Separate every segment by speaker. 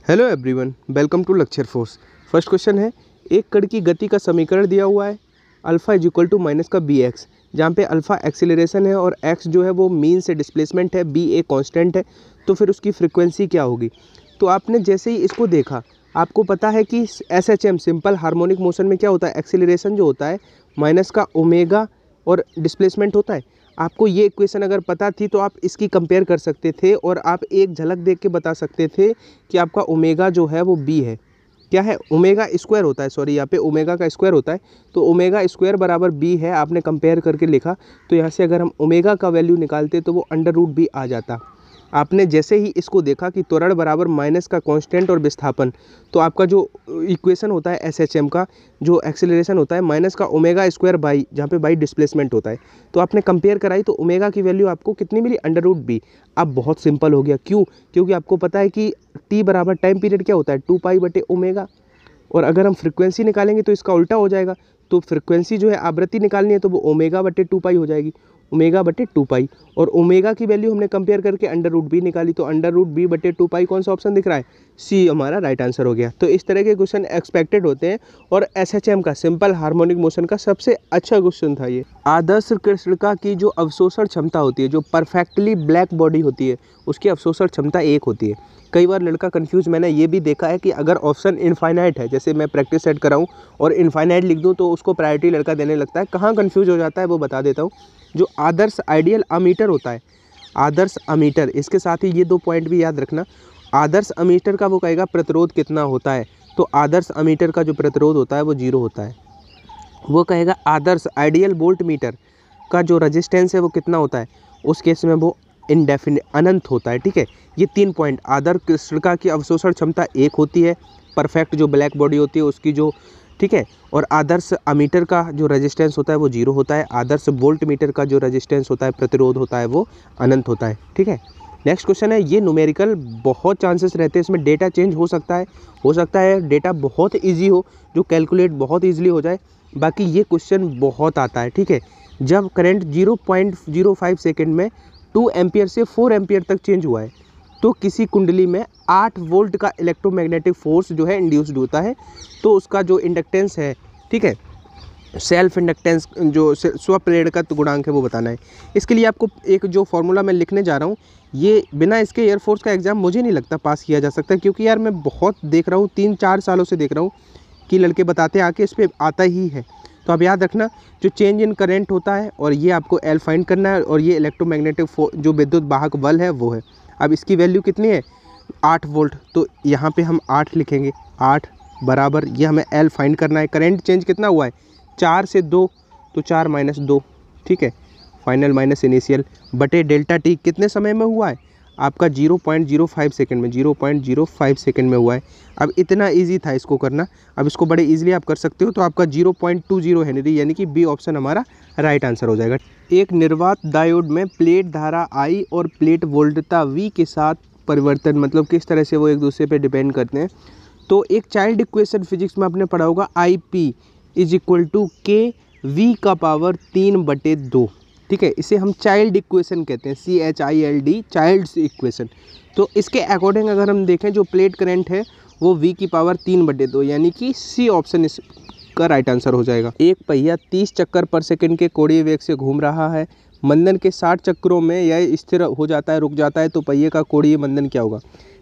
Speaker 1: Hello everyone, welcome to lecture force. First question है, एक कण की गति का समीकरण दिया हुआ है alpha is equal to minus का बी एक्स, जहाँ पे अल्फा एक्सीलरेशन है और एक्स जो है वो मीन से डिस्प्लेसमेंट है, बी ए कांस्टेंट है। तो फिर उसकी फ्रीक्वेंसी क्या होगी? तो आपने जैसे ही इसको देखा, आपको पता है कि S H M simple harmonic motion में क्या होता है, एक्सीलरेशन जो होता है माइनस का ओमेगा और डिस्प्लेसमेंट होता है। आपको ये इक्वेशन अगर पता थी तो आप इसकी कंपेयर कर सकते थे और आप एक झलक देख के बता सकते थे कि आपका ओमेगा जो है वो बी है। क्या है? ओमेगा स्क्वायर होता है, सॉरी यहाँ पे ओमेगा का स्क्वायर होता है, तो ओमेगा स्क्वायर बराबर बी है। आपने कंपेयर करके लिखा, तो यहाँ से अगर हम ओमेगा का वैल्यू निकालते तो वो अंडर रूट बी आ जाता। आपने जैसे ही इसको देखा कि त्वरण बराबर माइनस का कांस्टेंट और विस्थापन, तो आपका जो इक्वेशन होता है एस एच एम का, जो एक्सेलरेशन होता है माइनस का ओमेगा स्क्वायर बाई, जहाँ पे बाई डिस्प्लेसमेंट होता है। तो आपने कंपेयर कराई तो ओमेगा की वैल्यू आपको कितनी मिली? Under root B. अब बहुत सिंपल हो गया, क्यों? क्योंकि आपको पता है कि टी बराबर टाइम पीरियड क्या होता है, 2 पाई बटे ओमेगा। और अगर हम फ्रीक्वेंसी निकालेंगे तो इसका उल्टा हो जाएगा। तो फ्रीक्वेंसी जो है आवृत्ति निकालनी है तो वो ओमेगा बटे 2 पाई हो जाएगी, ओमेगा बटे 2 पाई। और ओमेगा की वैल्यू हमने कंपेयर करके अंडर रूट बी निकाली, तो अंडर रूट बी बटे 2 पाई कौन सा ऑप्शन दिख रहा है? सी हमारा राइट आंसर हो गया। तो इस तरह के क्वेश्चन एक्सपेक्टेड होते हैं और एसएचएम का सिंपल हार्मोनिक मोशन का सबसे अच्छा क्वेश्चन था ये। आदर्श कृष्णिका की जो अवशोषण क्षमता होती है, जो परफेक्टली ब्लैक बॉडी होती है, उसकी अवशोषण क्षमता 1 होती है। कई बार लड़का कंफ्यूज, मैंने ये भी देखा है कि अगर ऑप्शन इनफाइनाइट है, जैसे मैं प्रैक्टिस सेट कराऊं और इनफाइनाइट लिख दूं तो उसको प्रायोरिटी लड़का देने लगता है। कहाँ कंफ्यूज हो जाता है वो बता देता हूँ। जो आदर्श आइडियल अमीटर होता है, आदर्श अमीटर, इसके साथ ही ये 2 पॉइंट भी याद रखना। आदर्श अमीटर का वो कहेगा प्रतिरोध कितना होता है, तो आदर्श अमीटर का जो प्रतिरोध होता है वो 0 होता है। वो कहेगा आदर्श आइडियल वोल्ट मीटर का जो रेजिस्टेंस है वो कितना होता है, उस केस में वो इनडेफिनिट अनंत होता है। ठीक है, ये 3 पॉइंट। आदर्श कृष्णिका की अवशोषण क्षमता 1 होती है, परफेक्ट जो ब्लैक बॉडी होती है उसकी जो, ठीक है। और आदर्श अमीटर का जो रेजिस्टेंस होता है वो 0 होता है। आदर्श वोल्ट मीटर का जो रेजिस्टेंस होता है, प्रतिरोध होता है, वो अनंत होता है। ठीक है, नेक्स्ट क्वेश्चन है, ये न्यूमेरिकल बहुत चांसेस रहते हैं इसमें डेटा चेंज हो सकता है डेटा बहुत ईजी हो, जो कैलकुलेट बहुत ईजिली हो जाए। बाकी ये क्वेश्चन बहुत आता है। ठीक है, जब करंट 0.05 सेकेंड में 2 एम्पियर से 4 एम्पियर तक चेंज हुआ है, तो किसी कुंडली में 8 वोल्ट का इलेक्ट्रोमैग्नेटिक फोर्स जो है इंड्यूस्ड होता है। तो उसका जो इंडक्टेंस है, ठीक है, सेल्फ इंडक्टेंस जो स्वप्रेरकत्व गुणांक है वो बताना है। इसके लिए आपको एक जो फॉर्मूला मैं लिखने जा रहा हूँ, ये बिना इसके एयरफोर्स का एग्ज़ाम मुझे नहीं लगता पास किया जा सकता, क्योंकि यार मैं बहुत देख रहा हूँ, 3-4 सालों से देख रहा हूँ कि लड़के बताते आके इस पर आता ही है। तो आप याद रखना, जो चेंज इन करंट होता है और ये आपको एल फाइंड करना है, और ये इलेक्ट्रोमैग्नेटिक जो विद्युत वाहक बल है वो है। अब इसकी वैल्यू कितनी है? 8 वोल्ट। तो यहाँ पे हम 8 लिखेंगे, 8 बराबर, ये हमें एल फाइंड करना है। करंट चेंज कितना हुआ है? 4 से 2, तो 4 - 2, ठीक है, फाइनल माइनस इनिशियल, बटे डेल्टा टी कितने समय में हुआ है? आपका 0.05 सेकंड में, 0.05 सेकंड में हुआ है। अब इतना इजी था इसको करना, अब इसको बड़े इजीली आप कर सकते हो। तो आपका 0.20 हेनरी, यानी कि बी ऑप्शन हमारा राइट आंसर हो जाएगा। एक निर्वात डायोड में प्लेट धारा I और प्लेट वोल्टता V के साथ परिवर्तन, मतलब किस तरह से वो एक दूसरे पे डिपेंड करते हैं। तो एक चाइल्ड इक्वेशन फिजिक्स में आपने पढ़ा होगा, IP इज इक्वल टू के V का पावर 3/2। ठीक है, इसे हम चाइल्ड इक्वेशन कहते हैं, CHILD, चाइल्ड्स इक्वेशन। तो इसके अकॉर्डिंग अगर हम देखें, जो प्लेट करंट है वो V की पावर 3/2, यानी कि C ऑप्शन इसका राइट आंसर हो जाएगा। एक पहिया 30 चक्कर पर सेकंड के कोणीय वेग से घूम रहा है। मंदन के 60 चक्करों में यह स्थिर हो जाता है, रुक जाता है, तो पहिए का कोणीय मंदन क्या होगा?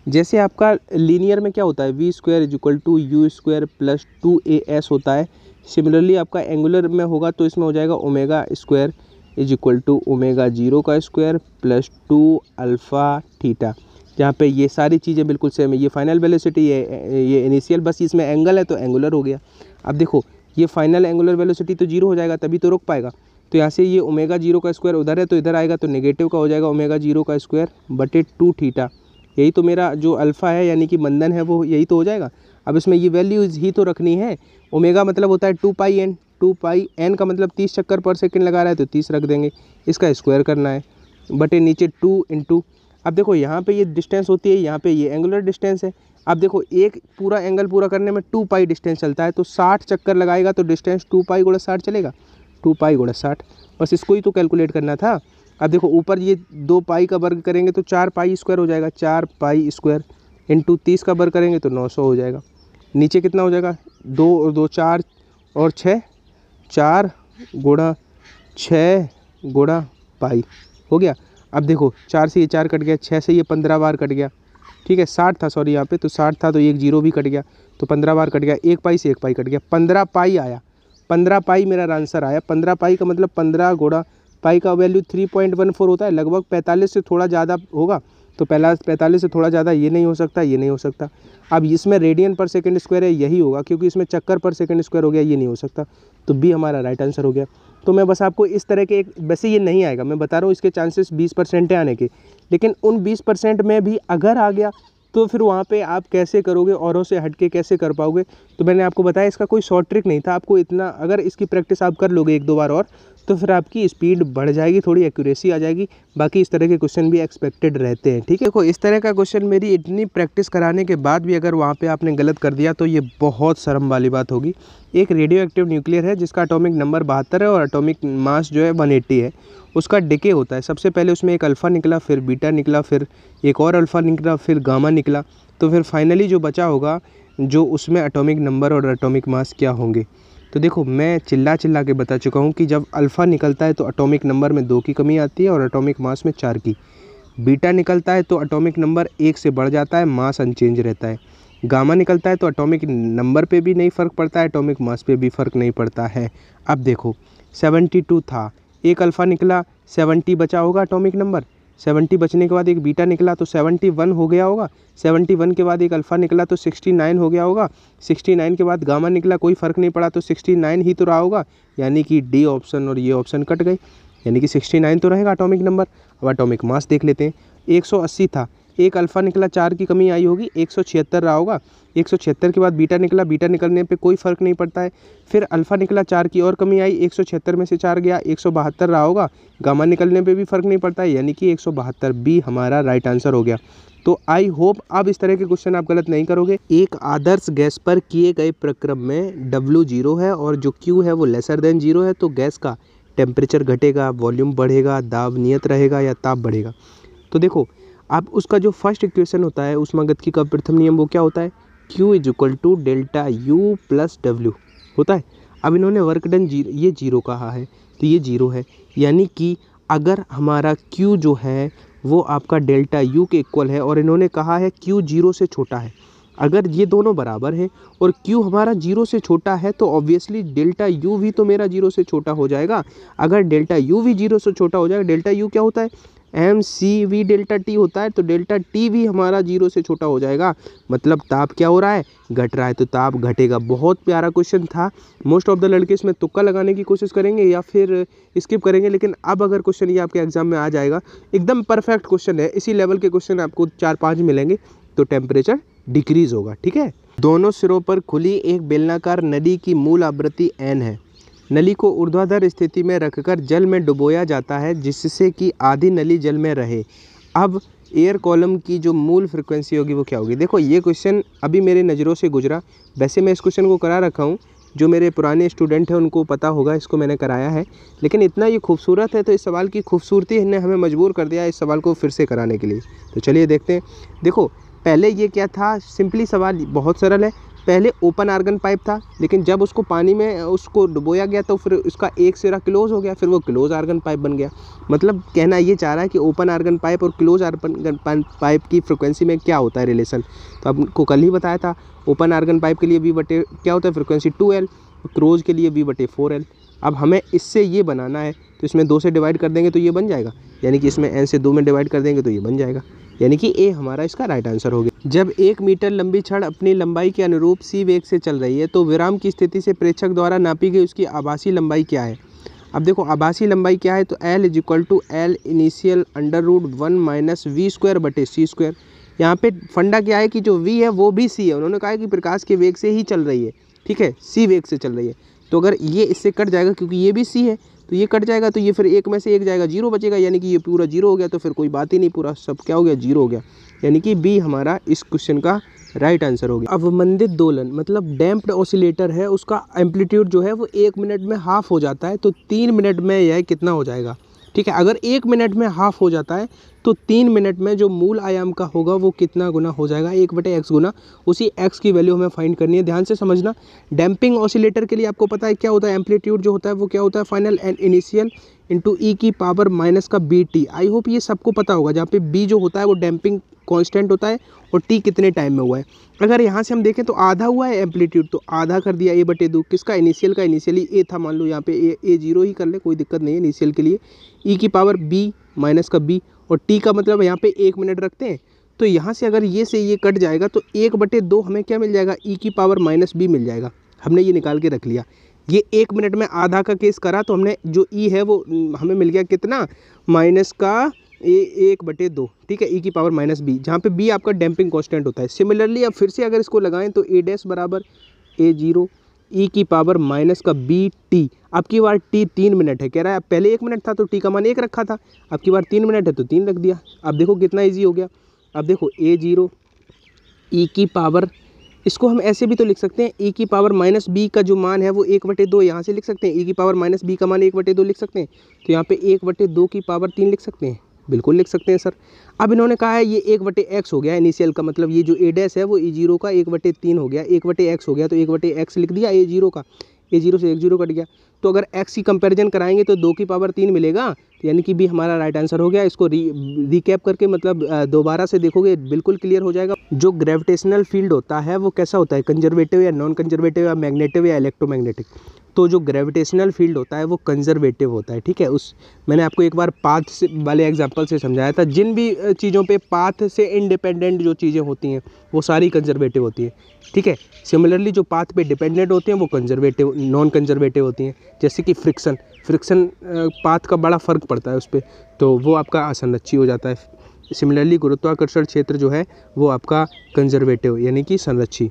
Speaker 1: जैसे आपका लीनियर में क्या होता है, V² is equal to U² plus 2AS होता है। सिमिलरली आपका एंगुलर में होगा तो इसमें हो जाएगा ω² is equal to ω0² plus 2 alpha theta, जहाँ पे ये सारी चीज़ें बिल्कुल सेम है। ये फाइनल वेलोसिटी, ये इनिशियल, बस इसमें एंगल है तो एंगुलर हो गया। अब देखो, ये फाइनल एंगुलर वेलोसिटी तो 0 हो जाएगा, तभी तो रुक पाएगा। तो यहाँ से ये ω0² उधर है तो इधर आएगा, तो नेगेटिव का हो जाएगा ω0² बटे 2 थीटा। यही तो मेरा जो अल्फ़ा है, यानी कि मंदन है, वो यही तो हो जाएगा। अब इसमें ये वैल्यूज़ ही तो रखनी है। ओमेगा मतलब होता है 2πn, 2πn का मतलब 30 चक्कर पर सेकंड लगा रहा है तो 30 रख देंगे, इसका स्क्वायर करना है, बटे नीचे 2 इंटू। अब देखो यहाँ पे ये डिस्टेंस होती है, यहाँ पे ये एंगुलर डिस्टेंस है। अब देखो, एक पूरा एंगल पूरा करने में 2 पाई डिस्टेंस चलता है, तो 60 चक्कर लगाएगा तो डिस्टेंस 2 पाई गुणा 60 चलेगा, 2 पाई गुणा 60, बस इसको ही तो कैलकुलेट करना था। अब देखो, ऊपर ये 2 पाई का वर्ग करेंगे तो 4 पाई स्क्वायर हो जाएगा, 4 पाई स्क्वायर इंटू 30 का वर्ग करेंगे तो 900 हो जाएगा। नीचे कितना हो जाएगा, 2 और 2 4 और 6, 4 गुणा 6 गुणा पाई हो गया। अब देखो 4 से ये 4 कट गया, 6 से ये 15 बार कट गया, ठीक है 60 था सॉरी यहाँ पे, तो 60 था तो एक जीरो भी कट गया, तो 15 बार कट गया, 1 पाई से 1 पाई कट गया, 15 पाई आया, 15 पाई मेरा आंसर आया। 15 पाई का मतलब 15 गुणा पाई का वैल्यू 3.14 होता है, लगभग 45 से थोड़ा ज़्यादा होगा, तो पहला 45 से थोड़ा ज़्यादा ये नहीं हो सकता, ये नहीं हो सकता। अब इसमें रेडियन पर सेकंड स्क्वायर है, यही होगा, क्योंकि इसमें चक्कर पर सेकंड स्क्वायर हो गया, ये नहीं हो सकता, तो बी हमारा राइट आंसर हो गया। तो मैं बस आपको इस तरह के एक, वैसे ये नहीं आएगा, मैं बता रहा हूँ इसके चांसेस 20% है आने के, लेकिन उन 20% में भी अगर आ गया तो फिर वहाँ पे आप कैसे करोगे, औरों से हटके कैसे कर पाओगे। तो मैंने आपको बताया इसका कोई शॉर्ट ट्रिक नहीं था, आपको इतना अगर इसकी प्रैक्टिस आप कर लोगे 1-2 बार और, तो फिर आपकी स्पीड बढ़ जाएगी, थोड़ी एक्यूरेसी आ जाएगी। बाकी इस तरह के क्वेश्चन भी एक्सपेक्टेड रहते हैं, ठीक है। देखो इस तरह का क्वेश्चन मेरी इतनी प्रैक्टिस कराने के बाद भी अगर वहाँ पे आपने गलत कर दिया तो ये बहुत शर्म वाली बात होगी। एक रेडियो एक्टिव न्यूक्लियर है जिसका एटॉमिक नंबर 72 है और एटॉमिक मास जो है 180 है। उसका डिके होता है, सबसे पहले उसमें एक अल्फ़ा निकला, फिर बीटा निकला, फिर एक और अल्फ़ा निकला, फिर गामा निकला, तो फिर फाइनली जो बचा होगा जो उसमें एटॉमिक नंबर और एटॉमिक मास क्या होंगे। तो देखो मैं चिल्ला के बता चुका हूँ कि जब अल्फ़ा निकलता है तो एटॉमिक नंबर में 2 की कमी आती है और एटॉमिक मास में 4 की। बीटा निकलता है तो एटॉमिक नंबर 1 से बढ़ जाता है, मास अनचेंज रहता है। गामा निकलता है तो एटॉमिक नंबर पे भी नहीं फ़र्क पड़ता है, एटॉमिक मास पे भी फ़र्क नहीं पड़ता है। अब देखो 72 था, एक अल्फ़ा निकला, 70 बचा होगा एटॉमिक नंबर, 70 बचने के बाद एक बीटा निकला तो 71 हो गया होगा, 71 के बाद एक अल्फ़ा निकला तो 69 हो गया होगा, 69 के बाद गामा निकला, कोई फ़र्क नहीं पड़ा तो 69 ही तो रहा होगा, यानी कि डी ऑप्शन और ये ऑप्शन कट गए, यानी कि 69 तो रहेगा एटॉमिक नंबर। अब एटॉमिक मास देख लेते हैं, 180 था, एक अल्फ़ा निकला, 4 की कमी आई होगी, 176 रहा होगा, 176 के बाद बीटा निकला, बीटा निकलने पे कोई फ़र्क नहीं पड़ता है, फिर अल्फ़ा निकला, 4 की और कमी आई, 176 में से 4 गया, 172 रहा होगा, गामा निकलने पे भी फ़र्क नहीं पड़ता है, यानी कि 172 बी हमारा राइट आंसर हो गया। तो आई होप अब इस तरह के क्वेश्चन आप गलत नहीं करोगे। एक आदर्श गैस पर किए गए प्रक्रम में W 0 है और जो Q है वो लेसर देन 0 है, तो गैस का टेम्परेचर घटेगा, वॉल्यूम बढ़ेगा, दाब नियत रहेगा या ताप बढ़ेगा। तो देखो अब उसका जो फर्स्ट इक्वेशन होता है ऊष्मागतिकी का प्रथम नियम वो क्या होता है, Q = delta U plus W होता है। अब इन्होंने वर्क डन ये 0 कहा है तो ये 0 है, यानी कि अगर हमारा Q जो है वो आपका डेल्टा U के इक्वल है और इन्होंने कहा है Q 0 से छोटा है, अगर ये दोनों बराबर हैं और Q हमारा 0 से छोटा है तो ऑब्वियसली डेल्टा U भी तो मेरा 0 से छोटा हो जाएगा। अगर डेल्टा U भी 0 से छोटा हो जाएगा, डेल्टा U क्या होता है, mCV डेल्टा T होता है, तो डेल्टा T भी हमारा 0 से छोटा हो जाएगा, मतलब ताप क्या हो रहा है, घट रहा है, तो ताप घटेगा। बहुत प्यारा क्वेश्चन था, मोस्ट ऑफ द लड़के इसमें तुक्का लगाने की कोशिश करेंगे या फिर स्किप करेंगे, लेकिन अब अगर क्वेश्चन ये आपके एग्जाम में आ जाएगा, एकदम परफेक्ट क्वेश्चन है, इसी लेवल के क्वेश्चन आपको 4-5 मिलेंगे, तो टेम्परेचर डिक्रीज होगा, ठीक है। दोनों सिरों पर खुली एक बेलनाकार नली की मूल आवृत्ति n है। नली को ऊर्ध्वाधर स्थिति में रखकर जल में डुबोया जाता है जिससे कि आधी नली जल में रहे। अब एयर कॉलम की जो मूल फ्रिक्वेंसी होगी वो क्या होगी। देखो ये क्वेश्चन अभी मेरे नज़रों से गुजरा, वैसे मैं इस क्वेश्चन को करा रखा हूँ, जो मेरे पुराने स्टूडेंट हैं उनको पता होगा, इसको मैंने कराया है, लेकिन इतना ये खूबसूरत है तो इस सवाल की खूबसूरती ने हमें मजबूर कर दिया इस सवाल को फिर से कराने के लिए। तो चलिए देखते हैं। देखो पहले ये क्या था, सिंपली सवाल बहुत सरल है, पहले ओपन आर्गन पाइप था, लेकिन जब उसको पानी में उसको डुबोया गया तो फिर उसका एक सिरा क्लोज हो गया, फिर वो क्लोज आर्गन पाइप बन गया। मतलब कहना ये चाह रहा है कि ओपन आर्गन पाइप और क्लोज आर्गन पाइप की फ्रिक्वेंसी में क्या होता है रिलेशन, तो आपको कल ही बताया था। ओपन आर्गन पाइप के लिए V बटे क्या होता है फ्रिक्वेंसी 2L, क्लोज के लिए V बटे 4L। अब हमें इससे ये बनाना है तो इसमें 2 से डिवाइड कर देंगे तो ये बन जाएगा, यानी कि इसमें n से 2 में डिवाइड कर देंगे तो ये बन जाएगा, यानी कि A हमारा इसका राइट आंसर हो गया। जब 1 मीटर लंबी छड़ अपनी लंबाई के अनुरूप c वेग से चल रही है तो विराम की स्थिति से प्रेक्षक द्वारा नापी गई उसकी आभासी लंबाई क्या है। अब देखो आभासी लंबाई क्या है, तो L = L इनिशियल √1 - v² बटे c²। यहाँ पे फंडा क्या है कि जो v है वो भी c है, उन्होंने कहा है कि प्रकाश के वेग से ही चल रही है, ठीक है, c वेग से चल रही है, तो अगर ये इससे कट जाएगा क्योंकि ये भी c है तो ये कट जाएगा, तो ये फिर 1 में से 1 जाएगा, 0 बचेगा, यानी कि ये पूरा 0 हो गया, तो फिर कोई बात ही नहीं, पूरा सब क्या हो गया, 0 हो गया, यानी कि बी हमारा इस क्वेश्चन का राइट आंसर हो गया। अवमंदित दोलन मतलब डैम्प्ड ऑसिलेटर है, उसका एम्पलीट्यूड जो है वो 1 मिनट में हाफ हो जाता है, तो 3 मिनट में यह कितना हो जाएगा, ठीक है। अगर 1 मिनट में हाफ हो जाता है तो 3 मिनट में जो मूल आयाम का होगा वो कितना गुना हो जाएगा, 1/x गुना उसी x की वैल्यू हमें फाइंड करनी है। ध्यान से समझना, डैम्पिंग ऑसिलेटर के लिए आपको पता है क्या होता है, एम्पलीट्यूड जो होता है वो क्या होता है, फाइनल एंड इनिशियल इंटू ई की पावर माइनस का बी टी। आई होप ये सबको पता होगा, जहाँ पे बी जो होता है वो डैम्पिंग कांस्टेंट होता है और टी कितने टाइम में हुआ है। अगर यहाँ से हम देखें तो आधा हुआ है एम्पलीट्यूड, तो आधा कर दिया a/2, किसका, इनिशियल का, इनिशियली ए था, मान लो यहाँ पे ए 0 ही कर ले, कोई दिक्कत नहीं है इनिशियल के लिए, ई की पावर बी माइनस का बी, और टी का मतलब यहाँ पे 1 मिनट रखते हैं। तो यहाँ से अगर ये से ये कट जाएगा तो 1/2 हमें क्या मिल जाएगा, ई की पावर माइनस बी मिल जाएगा। हमने ये निकाल के रख लिया। ये 1 मिनट में आधा का केस करा तो हमने जो ई है वो हमें मिल गया कितना, माइनस का 1/2, ठीक है, ई की पावर माइनस बी, जहाँ पे बी आपका डैम्पिंग कांस्टेंट होता है। सिमिलरली अब फिर से अगर इसको लगाएं तो ए डैश बराबर A0 ई की पावर माइनस का बी टी। अब की बार टी 3 मिनट है, कह रहा है पहले 1 मिनट था तो टी का मान 1 रखा था, अब की बार 3 मिनट है तो 3 रख दिया। अब देखो कितना ईजी हो गया। अब देखो A0 ई की पावर, इसको हम ऐसे भी तो लिख सकते हैं, ई की पावर माइनस बी का जो मान है वो 1/2 यहाँ से लिख सकते हैं, ई की पावर माइनस बी का मान 1/2 लिख सकते हैं, तो यहाँ पे 1/2 की पावर 3 लिख सकते हैं, बिल्कुल लिख सकते हैं सर। अब इन्होंने कहा है ये 1/x हो गया इनिशियल का, मतलब ये जो ए डैश है वो A0 का 1/3 हो गया, 1/x हो गया, तो 1/x लिख दिया A0 का, A0 से 1 0 कट गया। तो अगर x की कंपैरिजन कराएंगे तो 2 की पावर 3 मिलेगा, तो यानी कि भी हमारा राइट आंसर हो गया। इसको रिकैप करके मतलब दोबारा से देखोगे बिल्कुल क्लियर हो जाएगा। जो ग्रेविटेशनल फील्ड होता है वो कैसा होता है, कंजर्वेटिव या नॉन कंजर्वेटिव या मैग्नेटिव या इलेक्ट्रोमैग्नेटिक। तो जो ग्रेविटेशनल फील्ड होता है वो कंजर्वेटिव होता है, ठीक है। उस मैंने आपको एक बार पाथ से वाले एग्जांपल से समझाया था, जिन भी चीज़ों पे पाथ से इंडिपेंडेंट जो चीज़ें होती हैं वो सारी कंजर्वेटिव होती हैं, ठीक है। सिमिलरली जो पाथ पे डिपेंडेंट होते हैं वो कंजर्वेटिव, नॉन कंजर्वेटिव होती हैं। जैसे कि फ्रिक्शन पाथ का बड़ा फ़र्क पड़ता है उस पर, तो वो आपका असंरक्षी हो जाता है। सिमिलरली गुरुत्वाकर्षण क्षेत्र जो है वो आपका कंजर्वेटिव यानी कि संरक्षी।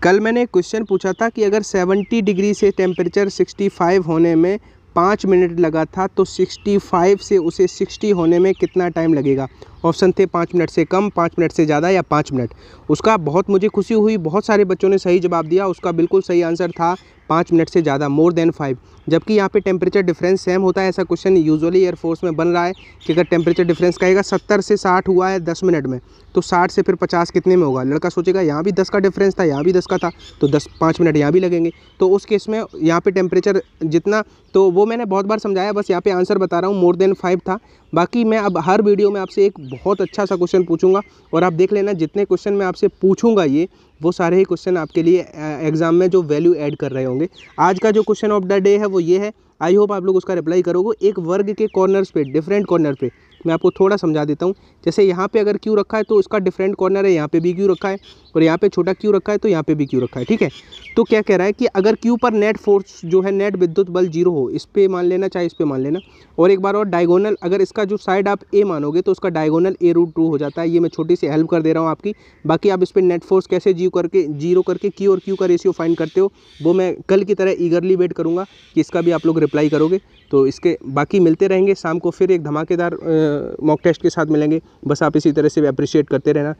Speaker 1: कल मैंने एक क्वेश्चन पूछा था कि अगर 70 डिग्री से टेम्परेचर 65 होने में 5 मिनट लगा था तो 65 से उसे 60 होने में कितना टाइम लगेगा। ऑप्शन थे 5 मिनट से कम, 5 मिनट से ज़्यादा या 5 मिनट। उसका बहुत मुझे खुशी हुई, बहुत सारे बच्चों ने सही जवाब दिया। उसका बिल्कुल सही आंसर था 5 मिनट से ज़्यादा, मोर देन 5। जबकि यहाँ पे टेम्परेचर डिफरेंस सेम होता है। ऐसा क्वेश्चन यूजुअली एयरफोर्स में बन रहा है कि अगर टेम्परेचर डिफरेंस कहेगा 70 से 60 हुआ है 10 मिनट में, तो 60 से फिर 50 कितने में होगा। लड़का सोचेगा यहाँ भी 10 का डिफरेंस था, यहाँ भी 10 का था, तो 5 मिनट यहाँ भी लगेंगे। तो उस केस में यहाँ पे टेम्परेचर जितना, तो वो मैंने बहुत बार समझाया, बस यहाँ पे आंसर बता रहा हूँ, मोर देन 5 था। बाकी मैं अब हर वीडियो में आपसे एक बहुत अच्छा सा क्वेश्चन पूछूंगा और आप देख लेना जितने क्वेश्चन मैं आपसे पूछूंगा वो सारे ही क्वेश्चन आपके लिए एग्जाम में जो वैल्यू ऐड कर रहे होंगे। आज का जो क्वेश्चन ऑफ द डे है वो ये है, आई होप आप लोग उसका रिप्लाई करोगे। एक वर्ग के कॉर्नर्स पे, डिफरेंट कॉर्नर पे, मैं आपको थोड़ा समझा देता हूँ। जैसे यहाँ पे अगर क्यू रखा है तो इसका डिफरेंट कॉर्नर है, यहाँ पे भी क्यू रखा है, और यहाँ पे छोटा क्यू रखा है तो यहाँ पे भी क्यू रखा है, ठीक है। तो क्या कह रहा है कि अगर क्यू पर नेट फोर्स जो है, नेट विद्युत बल 0 हो, इस पे मान लेना चाहे इस पे मान लेना, और एक बार और डायगोनल, अगर इसका जो साइड आप ए मानोगे तो उसका डायगोनल a√2 हो जाता है। ये मैं छोटी सी हेल्प कर दे रहा हूँ आपकी। बाकी आप इस पर नेट फोर्स कैसे जीरो करके क्यू और क्यू का रेशियो फाइंड करते हो वो मैं कल की तरह ईगरली वेट करूँगा कि इसका भी आप लोग रिप्लाई करोगे। तो इसके बाकी मिलते रहेंगे शाम को, फिर एक धमाकेदार मॉक टेस्ट के साथ मिलेंगे। बस आप इसी तरह से अप्रिशिएट करते रहना।